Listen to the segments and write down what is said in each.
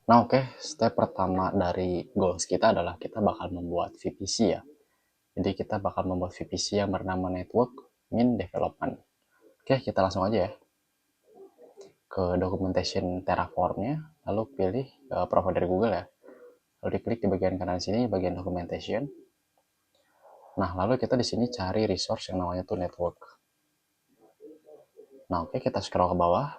Nah, oke, step pertama dari goals kita adalah kita bakal membuat VPC ya. Jadi kita bakal membuat VPC yang bernama Network Min Development. Oke, kita langsung aja ya ke documentation Terraform-nya, lalu pilih provider Google ya. Lalu diklik di bagian kanan sini, bagian documentation. Nah, lalu kita di sini cari resource yang namanya tuh network. Nah, oke, kita scroll ke bawah,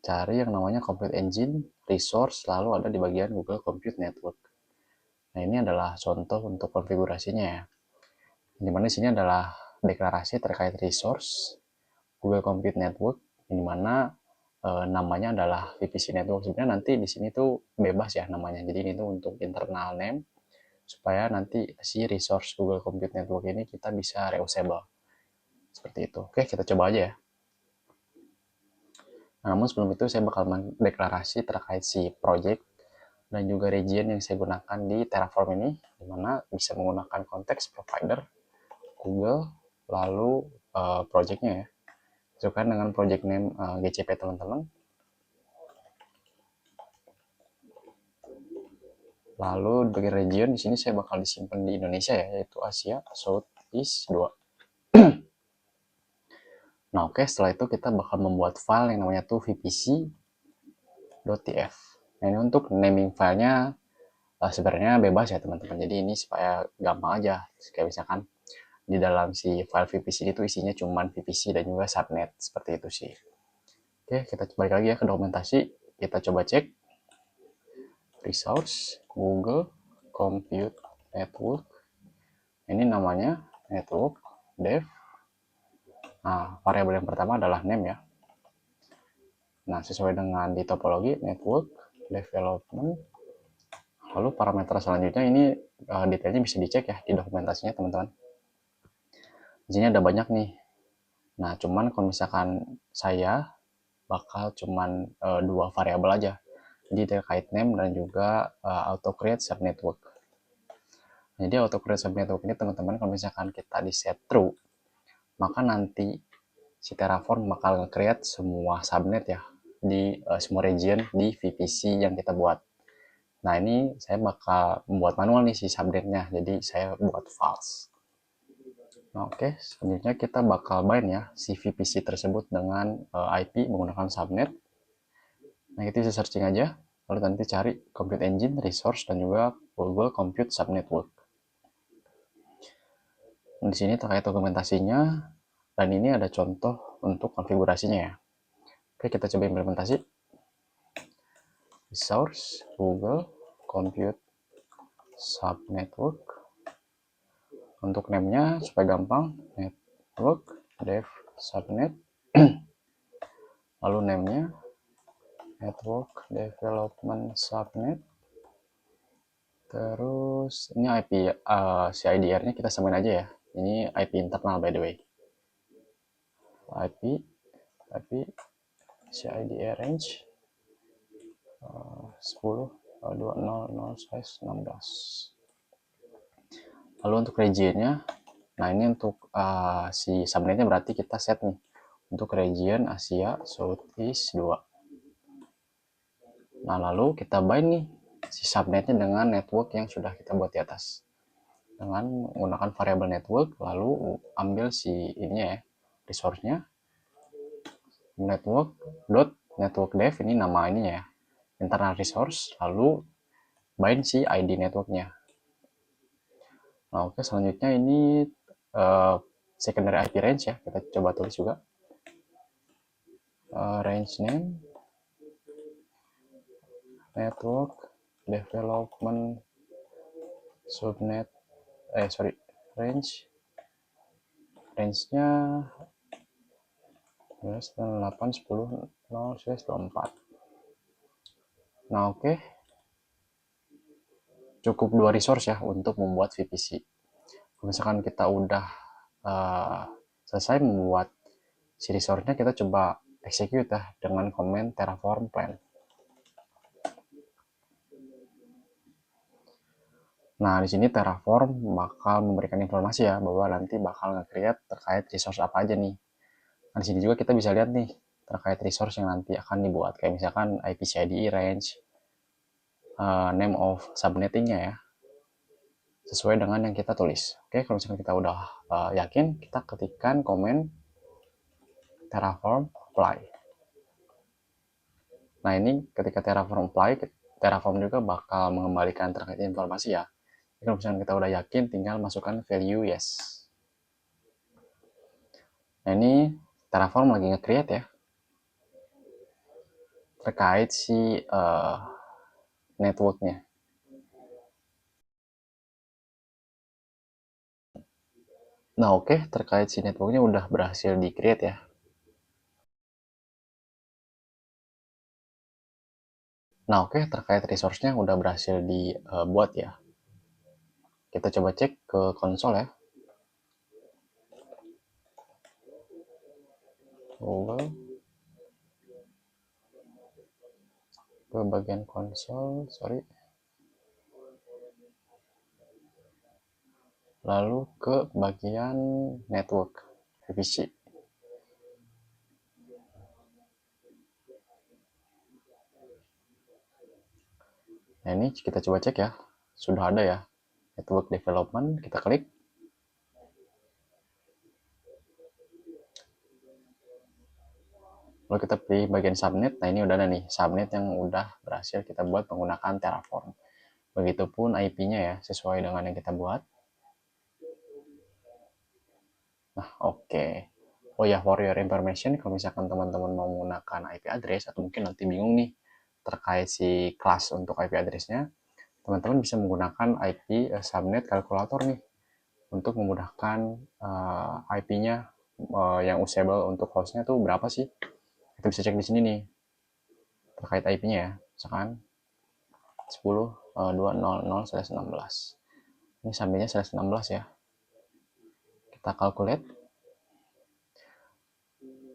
cari yang namanya Compute Engine, resource, lalu ada di bagian Google Compute Network. Nah, ini adalah contoh untuk konfigurasinya ya. Dimana di sini adalah deklarasi terkait resource Google Compute Network, di mana namanya adalah VPC Network. Sebenarnya nanti di sini tuh bebas ya namanya. Jadi ini tuh untuk internal name supaya nanti si resource Google Compute Network ini kita bisa reusable. Seperti itu. Oke, kita coba aja ya. Nah, namun sebelum itu saya bakal mendeklarasi terkait si project dan juga region yang saya gunakan di Terraform ini, di mana bisa menggunakan konteks provider, Google, lalu projectnya ya. Sesuaikan dengan project name GCP teman-teman. Lalu di bagian region di sini saya bakal disimpan di Indonesia ya, yaitu Asia Southeast 2. Nah, oke, setelah itu kita bakal membuat file yang namanya tuh vpc.tf. Nah, ini untuk naming filenya sebenarnya bebas ya teman-teman. Jadi ini supaya gampang aja. Kayak misalkan di dalam si file VPC itu isinya cuma VPC dan juga subnet. Seperti itu sih. Oke, kita balik lagi ya ke dokumentasi. Kita coba cek. Resource, Google, Compute, Network. Ini namanya network, dev. Nah, variabel yang pertama adalah name ya. Nah, sesuai dengan di topologi, network, development. Lalu parameter selanjutnya ini detailnya bisa dicek ya di dokumentasinya teman-teman. Di sini ada banyak nih. Nah, cuman kalau misalkan saya bakal cuman dua variabel aja. Jadi terkait name dan juga auto create subnetwork. Jadi auto create subnetwork ini teman-teman kalau misalkan kita di set true, maka nanti si Terraform bakal nge-create semua subnet ya di semua region di VPC yang kita buat. Nah, ini saya bakal membuat manual nih si subnetnya. Jadi saya buat false. Nah, oke, selanjutnya kita bakal bind ya si VPC tersebut dengan IP menggunakan subnet. Nah, itu bisa searching aja, lalu nanti cari Compute Engine, Resource, dan juga Google Compute Subnetwork. Nah, di sini terkait dokumentasinya, dan ini ada contoh untuk konfigurasinya ya. Oke, kita coba implementasi. Resource, Google, Compute, Subnetwork. Untuk name-nya supaya gampang, Network, Dev, Subnet. Lalu name-nya Network Development Subnet. Terus ini IP CIDR-nya kita samain aja ya. Ini IP internal by the way. IP CIDR range 10.200/16. Lalu untuk region-nya, nah ini untuk si subnetnya berarti kita set nih untuk region Asia Southeast 2. Nah, lalu kita bind nih si subnetnya dengan network yang sudah kita buat di atas. Dengan menggunakan variabel network, lalu ambil si ininya ya, resource-nya, network dev, ini nama ininya ya, internal resource, lalu bind si ID networknya. Nah, oke, selanjutnya ini secondary IP range ya, kita coba tulis juga. Range name, network, development, subnet, range-nya 8.10.0/24. Nah, oke. Cukup dua resource ya untuk membuat VPC. Misalkan kita udah selesai membuat si resource-nya, kita coba execute ya dengan command terraform plan. Nah, di sini Terraform bakal memberikan informasi ya bahwa nanti bakal nge-create terkait resource apa aja nih. Nah, di sini juga kita bisa lihat nih terkait resource yang nanti akan dibuat. Kayak misalkan IPCIDE range, name of subnettingnya ya, sesuai dengan yang kita tulis. Oke, kalau misalkan kita udah yakin, kita ketikkan komen Terraform apply. Nah, ini ketika Terraform apply, Terraform juga bakal mengembalikan terkait informasi ya. Jadi, kalau misalkan kita udah yakin, tinggal masukkan value yes. Nah, ini Terraform lagi nge-create ya, terkait si networknya. Nah, oke, terkait si networknya udah berhasil di-create ya. Nah, oke, terkait resource-nya udah berhasil dibuat ya. Kita coba cek ke konsol ya. Google. Ke bagian konsol, sorry. Lalu ke bagian network, revisi. Nah, ini kita coba cek ya. Sudah ada ya. Network development, kita klik. Lalu kita pilih bagian subnet. Nah, ini udah ada nih, subnet yang udah berhasil kita buat menggunakan Terraform. Begitupun IP-nya ya, sesuai dengan yang kita buat. Nah, oke. Oh ya, for your information, kalau misalkan teman-teman mau menggunakan IP address, atau mungkin nanti bingung nih terkait si kelas untuk IP address-nya, teman-teman bisa menggunakan IP subnet calculator nih, untuk memudahkan IP-nya yang usable untuk hostnya tuh berapa sih. Kita bisa cek di sini nih, terkait IP-nya ya, misalkan 10.200/16. Ini subnetnya /16 ya. Kita calculate.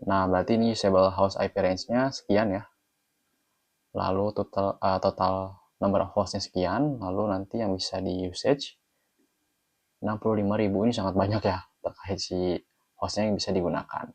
Nah, berarti ini usable host IP range-nya sekian ya. Lalu total number of host-nya sekian, lalu nanti yang bisa di usage 65.000. Ini sangat banyak ya terkait si hostnya yang bisa digunakan.